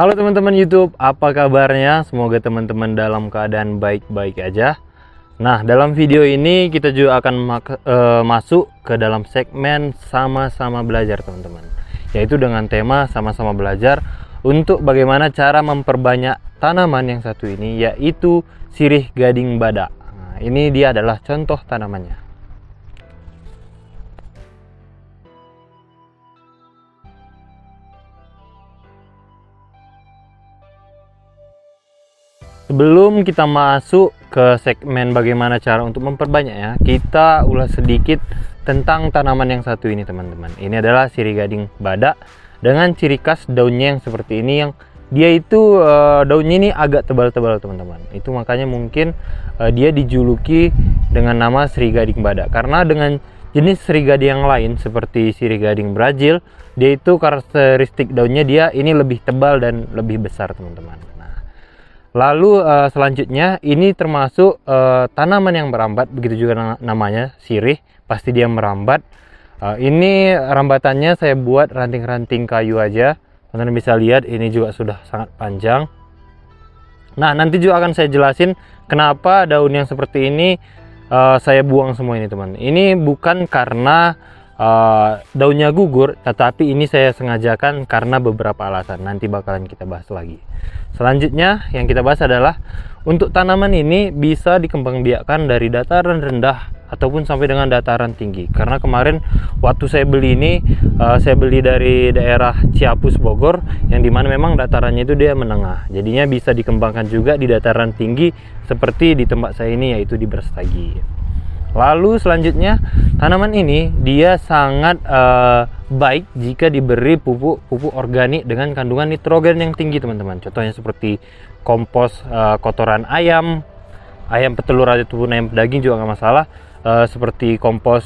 Halo teman-teman YouTube, apa kabarnya? Semoga teman-teman dalam keadaan baik-baik aja. Nah, dalam video ini kita juga akan masuk ke dalam segmen sama-sama belajar teman-teman, yaitu dengan tema sama-sama belajar untuk bagaimana cara memperbanyak tanaman yang satu ini, yaitu sirih gading badak. Nah, ini dia adalah contoh tanamannya. Sebelum kita masuk ke segmen bagaimana cara untuk memperbanyaknya, kita ulas sedikit tentang tanaman yang satu ini teman-teman. Ini adalah sirih gading badak dengan ciri khas daunnya yang seperti ini, yang dia itu daunnya ini agak tebal-tebal teman-teman. Itu makanya mungkin dia dijuluki dengan nama sirih gading badak, karena dengan jenis sirih gading yang lain seperti sirih gading Brazil, dia itu karakteristik daunnya dia ini lebih tebal dan lebih besar teman-teman. Lalu selanjutnya ini termasuk tanaman yang merambat, begitu juga namanya sirih, pasti dia merambat. Ini rambatannya saya buat ranting-ranting kayu aja. Teman-teman bisa lihat ini juga sudah sangat panjang. Nah, nanti juga akan saya jelasin kenapa daun yang seperti ini saya buang semua ini teman. Ini bukan karena daunnya gugur, tetapi ini saya sengajakan karena beberapa alasan. Nanti bakalan kita bahas lagi. Selanjutnya yang kita bahas adalah untuk tanaman ini bisa dikembangbiakkan dari dataran rendah ataupun sampai dengan dataran tinggi. Karena kemarin waktu saya beli ini, saya beli dari daerah Ciapus Bogor, yang dimana memang datarannya itu dia menengah. Jadinya bisa dikembangkan juga di dataran tinggi seperti di tempat saya ini, yaitu di Brastagi. Lalu selanjutnya tanaman ini dia sangat baik jika diberi pupuk organik dengan kandungan nitrogen yang tinggi teman-teman. Contohnya seperti kompos kotoran ayam petelur ataupun ayam pedaging juga nggak masalah. Seperti kompos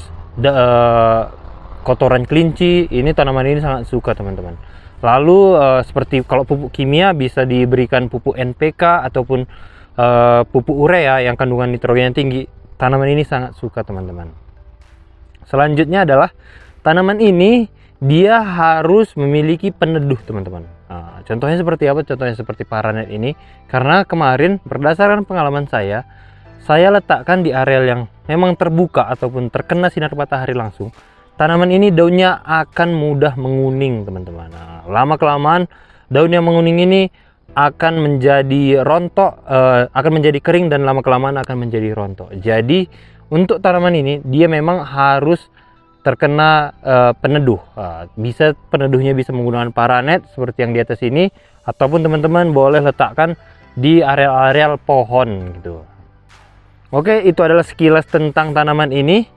kotoran kelinci, ini tanaman ini sangat suka teman-teman. Lalu seperti kalau pupuk kimia bisa diberikan pupuk NPK ataupun pupuk urea yang kandungan nitrogen yang tinggi. Tanaman ini sangat suka teman-teman. Selanjutnya adalah tanaman ini dia harus memiliki peneduh teman-teman. Nah, contohnya seperti apa? Contohnya seperti paranet ini. Karena kemarin berdasarkan pengalaman saya letakkan di area yang memang terbuka ataupun terkena sinar matahari langsung. Tanaman ini daunnya akan mudah menguning teman-teman. Nah, lama-kelamaan daun yang menguning ini akan menjadi rontok, akan menjadi kering, dan lama-kelamaan akan menjadi rontok. Jadi untuk tanaman ini dia memang harus terkena peneduh. Peneduhnya bisa menggunakan paranet seperti yang di atas ini, ataupun teman-teman boleh letakkan di areal-areal pohon gitu. Oke, itu adalah sekilas tentang tanaman ini.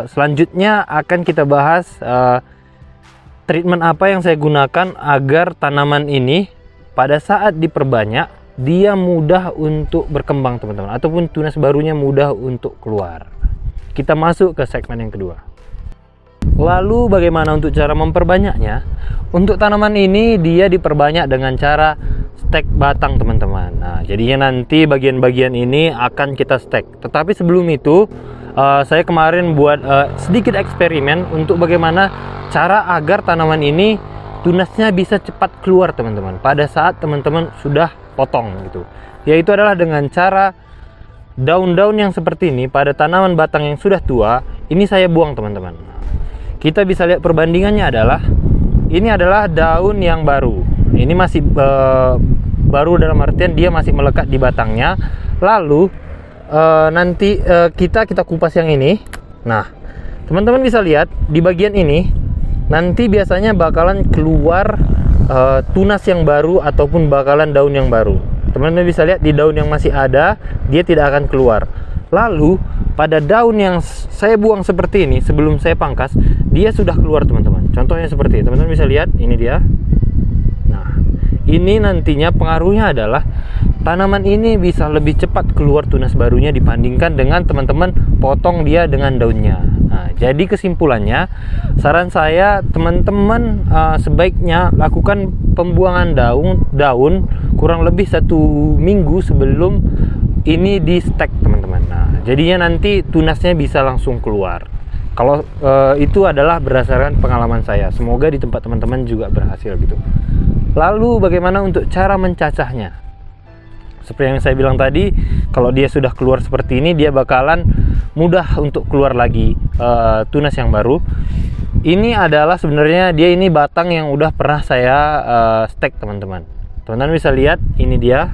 Selanjutnya akan kita bahas treatment apa yang saya gunakan agar tanaman ini pada saat diperbanyak dia mudah untuk berkembang teman-teman, ataupun tunas barunya mudah untuk keluar. Kita masuk ke segmen yang kedua. Lalu bagaimana untuk cara memperbanyaknya? Untuk tanaman ini dia diperbanyak dengan cara stek batang teman-teman. Nah, jadinya nanti bagian-bagian ini akan kita stek. Tetapi sebelum itu saya kemarin buat sedikit eksperimen untuk bagaimana cara agar tanaman ini tunasnya bisa cepat keluar teman-teman pada saat teman-teman sudah potong gitu. Yaitu adalah dengan cara daun-daun yang seperti ini pada tanaman batang yang sudah tua, ini saya buang teman-teman. Kita bisa lihat perbandingannya adalah ini adalah daun yang baru. Ini masih baru dalam artian dia masih melekat di batangnya. Lalu nanti kita kupas yang ini. Nah, teman-teman bisa lihat di bagian ini nanti biasanya bakalan keluar tunas yang baru ataupun bakalan daun yang baru. Teman-teman bisa lihat di daun yang masih ada dia tidak akan keluar. Lalu pada daun yang saya buang seperti ini sebelum saya pangkas, dia sudah keluar teman-teman. Contohnya seperti ini, teman-teman bisa lihat ini dia. Nah, ini nantinya pengaruhnya adalah tanaman ini bisa lebih cepat keluar tunas barunya dibandingkan dengan teman-teman potong dia dengan daunnya. Nah, jadi kesimpulannya, saran saya teman-teman sebaiknya lakukan pembuangan daun kurang lebih 1 minggu sebelum ini di stek teman-teman. Nah, jadinya nanti tunasnya bisa langsung keluar. Kalau itu adalah berdasarkan pengalaman saya. Semoga di tempat teman-teman juga berhasil gitu. Lalu bagaimana untuk cara mencacahnya? Seperti yang saya bilang tadi, kalau dia sudah keluar seperti ini, dia bakalan mudah untuk keluar lagi tunas yang baru. Ini adalah sebenarnya dia ini batang yang udah pernah saya stek, teman-teman. Teman-teman bisa lihat, ini dia.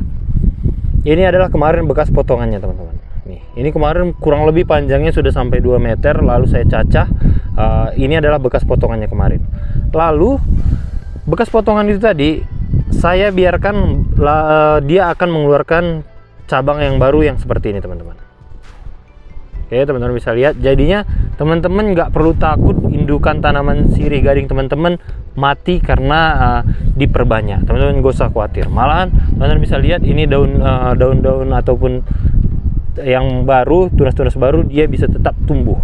Ini adalah kemarin bekas potongannya, teman-teman. Nih, ini kemarin kurang lebih panjangnya sudah sampai 2 meter, lalu saya cacah. Ini adalah bekas potongannya kemarin. Lalu bekas potongan itu tadi saya biarkan dia akan mengeluarkan cabang yang baru yang seperti ini, teman-teman. Oke, teman-teman bisa lihat. Jadinya teman-teman nggak perlu takut indukan tanaman sirih gading teman-teman mati karena diperbanyak. Teman-teman nggak usah khawatir. Malahan teman-teman bisa lihat ini daun-daun ataupun yang baru, tunas-tunas baru, dia bisa tetap tumbuh.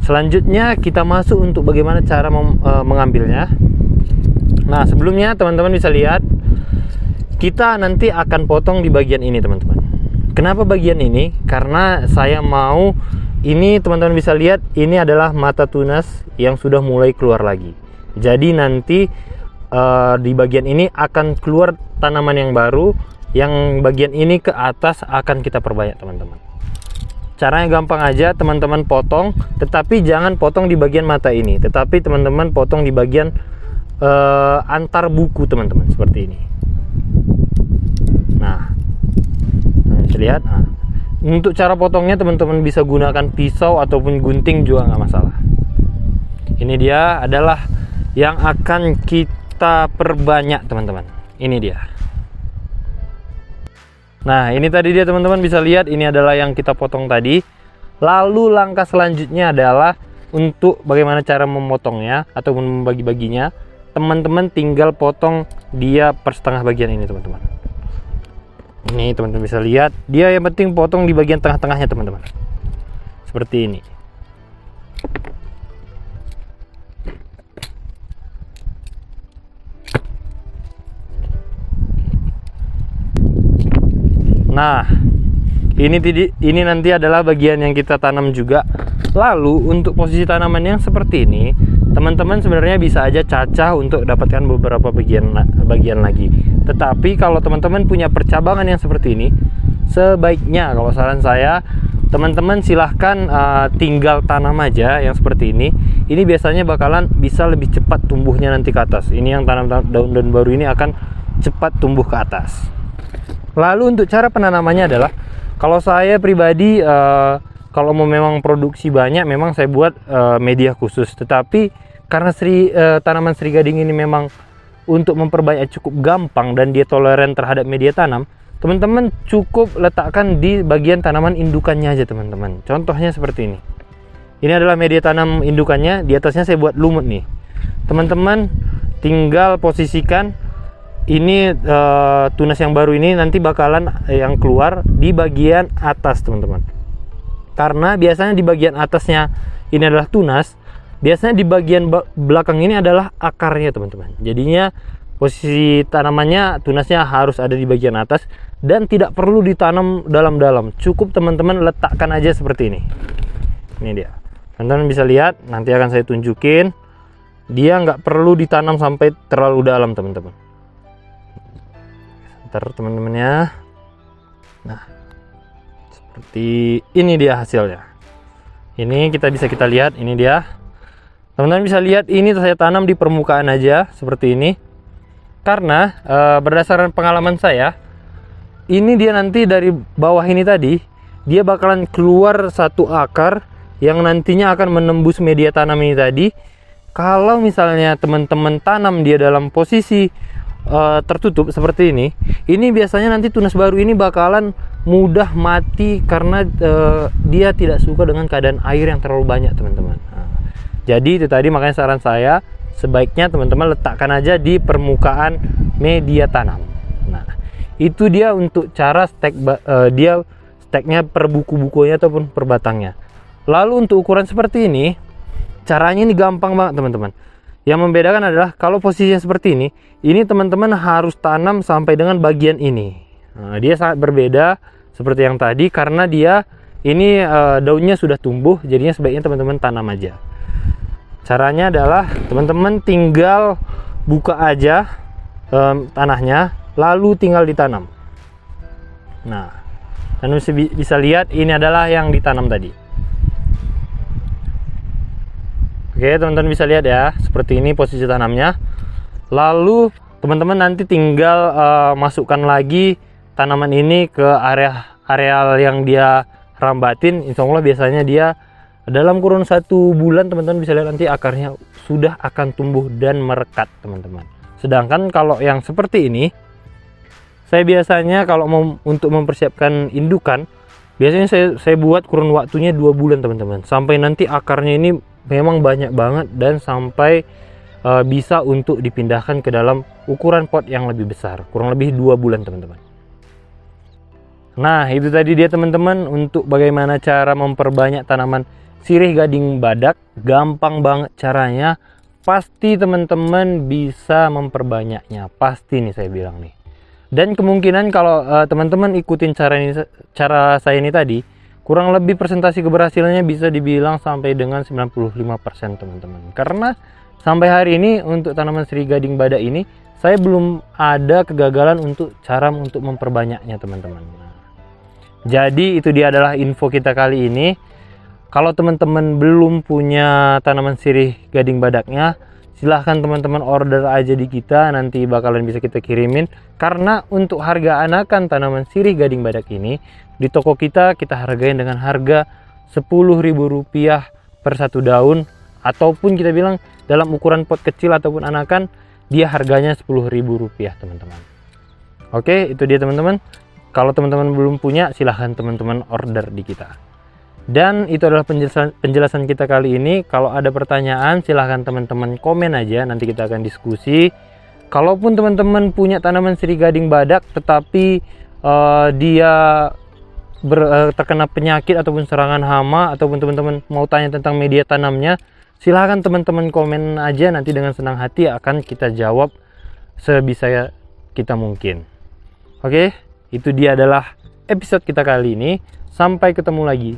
Selanjutnya kita masuk untuk bagaimana cara mengambilnya. Nah, sebelumnya teman-teman bisa lihat, kita nanti akan potong di bagian ini, teman-teman. Kenapa bagian ini? Karena saya mau, ini teman-teman bisa lihat, ini adalah mata tunas yang sudah mulai keluar lagi. Jadi nanti di bagian ini akan keluar tanaman yang baru, yang bagian ini ke atas akan kita perbanyak, teman-teman. Caranya gampang aja, teman-teman potong, tetapi jangan potong di bagian mata ini, tetapi teman-teman potong di bagian antar buku, teman-teman, seperti ini. Nah, bisa lihat. Nah, untuk cara potongnya teman-teman bisa gunakan pisau ataupun gunting juga nggak masalah. Ini dia adalah yang akan kita perbanyak, teman-teman. Ini dia. Nah, ini tadi dia, teman-teman bisa lihat, ini adalah yang kita potong tadi. Lalu langkah selanjutnya adalah untuk bagaimana cara memotongnya ataupun membagi-baginya. Teman-teman tinggal potong dia per setengah bagian ini, teman-teman. Ini teman-teman bisa lihat, dia yang penting potong di bagian tengah-tengahnya, teman-teman. Seperti ini. Nah, ini nanti adalah bagian yang kita tanam juga. Lalu untuk posisi tanaman yang seperti ini, teman-teman sebenarnya bisa aja cacah untuk dapatkan beberapa bagian lagi. Tetapi kalau teman-teman punya percabangan yang seperti ini, sebaiknya kalau saran saya, teman-teman silahkan tinggal tanam aja yang seperti ini. Ini biasanya bakalan bisa lebih cepat tumbuhnya nanti ke atas. Ini yang tanam daun-daun baru ini akan cepat tumbuh ke atas. Lalu untuk cara penanamannya adalah, kalau saya pribadi kalau mau memang produksi banyak, memang saya buat media khusus. Tetapi karena tanaman sri gading ini memang untuk memperbanyak cukup gampang dan dia toleran terhadap media tanam, teman-teman cukup letakkan di bagian tanaman indukannya aja, teman-teman. Contohnya seperti ini. Ini adalah media tanam indukannya, di atasnya saya buat lumut nih. Teman-teman tinggal posisikan ini tunas yang baru ini nanti bakalan yang keluar di bagian atas, teman-teman. Karena biasanya di bagian atasnya ini adalah tunas, biasanya di bagian belakang ini adalah akarnya, teman-teman. Jadinya posisi tanamannya, tunasnya harus ada di bagian atas dan tidak perlu ditanam dalam-dalam. Cukup teman-teman letakkan aja seperti ini. Ini dia. Teman-teman bisa lihat, nanti akan saya tunjukin. Dia nggak perlu ditanam sampai terlalu dalam, teman-teman. Ntar teman-temannya. Nah, seperti ini dia hasilnya. Ini kita lihat, ini dia. Teman-teman bisa lihat, ini saya tanam di permukaan aja seperti ini. Karena berdasarkan pengalaman saya, ini dia nanti dari bawah ini tadi, dia bakalan keluar satu akar yang nantinya akan menembus media tanam ini tadi. Kalau misalnya teman-teman tanam dia dalam posisi tertutup seperti ini biasanya nanti tunas baru ini bakalan mudah mati karena dia tidak suka dengan keadaan air yang terlalu banyak, teman-teman. Jadi itu tadi, makanya saran saya sebaiknya teman-teman letakkan aja di permukaan media tanam. Nah, itu dia untuk cara stek, dia steknya per buku-bukunya ataupun per batangnya. Lalu untuk ukuran seperti ini, caranya ini gampang banget, teman-teman. Yang membedakan adalah kalau posisinya seperti ini teman-teman harus tanam sampai dengan bagian ini. Nah, dia sangat berbeda seperti yang tadi karena dia ini daunnya sudah tumbuh, jadinya sebaiknya teman-teman tanam aja. Caranya adalah teman-teman tinggal buka aja tanahnya, lalu tinggal ditanam. Nah, dan bisa lihat ini adalah yang ditanam tadi. Oke, teman-teman bisa lihat ya, seperti ini posisi tanamnya. Lalu teman-teman nanti tinggal masukkan lagi tanaman ini ke areal yang dia rambatin. Insya Allah biasanya dia dalam kurun 1 bulan teman-teman bisa lihat nanti akarnya sudah akan tumbuh dan merekat teman-teman. Sedangkan kalau yang seperti ini, saya biasanya kalau mau untuk mempersiapkan indukan, biasanya saya buat kurun waktunya 2 bulan teman-teman, sampai nanti akarnya ini memang banyak banget dan sampai bisa untuk dipindahkan ke dalam ukuran pot yang lebih besar, kurang lebih 2 bulan teman-teman. Nah, itu tadi dia teman-teman untuk bagaimana cara memperbanyak tanaman sirih gading badak. Gampang banget caranya, pasti teman-teman bisa memperbanyaknya, pasti nih saya bilang nih. Dan kemungkinan kalau teman-teman ikutin cara saya ini tadi, kurang lebih persentase keberhasilannya bisa dibilang sampai dengan 95% teman-teman. Karena sampai hari ini untuk tanaman sirih gading badak ini saya belum ada kegagalan untuk cara untuk memperbanyaknya teman-teman. Jadi itu dia adalah info kita kali ini. Kalau teman-teman belum punya tanaman sirih gading badaknya, silahkan teman-teman order aja di kita, nanti bakalan bisa kita kirimin. Karena untuk harga anakan tanaman sirih gading badak ini di toko kita hargain dengan harga Rp10.000 per 1 daun, ataupun kita bilang dalam ukuran pot kecil ataupun anakan dia harganya Rp10.000 teman-teman. Oke, itu dia teman-teman. Kalau teman-teman belum punya, silahkan teman-teman order di kita. Dan itu adalah penjelasan kita kali ini. Kalau ada pertanyaan, silahkan teman-teman komen aja, nanti kita akan diskusi. Kalaupun teman-teman punya tanaman sirih gading badak, tetapi dia terkena penyakit ataupun serangan hama, ataupun teman-teman mau tanya tentang media tanamnya, silahkan teman-teman komen aja, nanti dengan senang hati akan kita jawab sebisa kita mungkin. Oke, itu dia adalah episode kita kali ini. Sampai ketemu lagi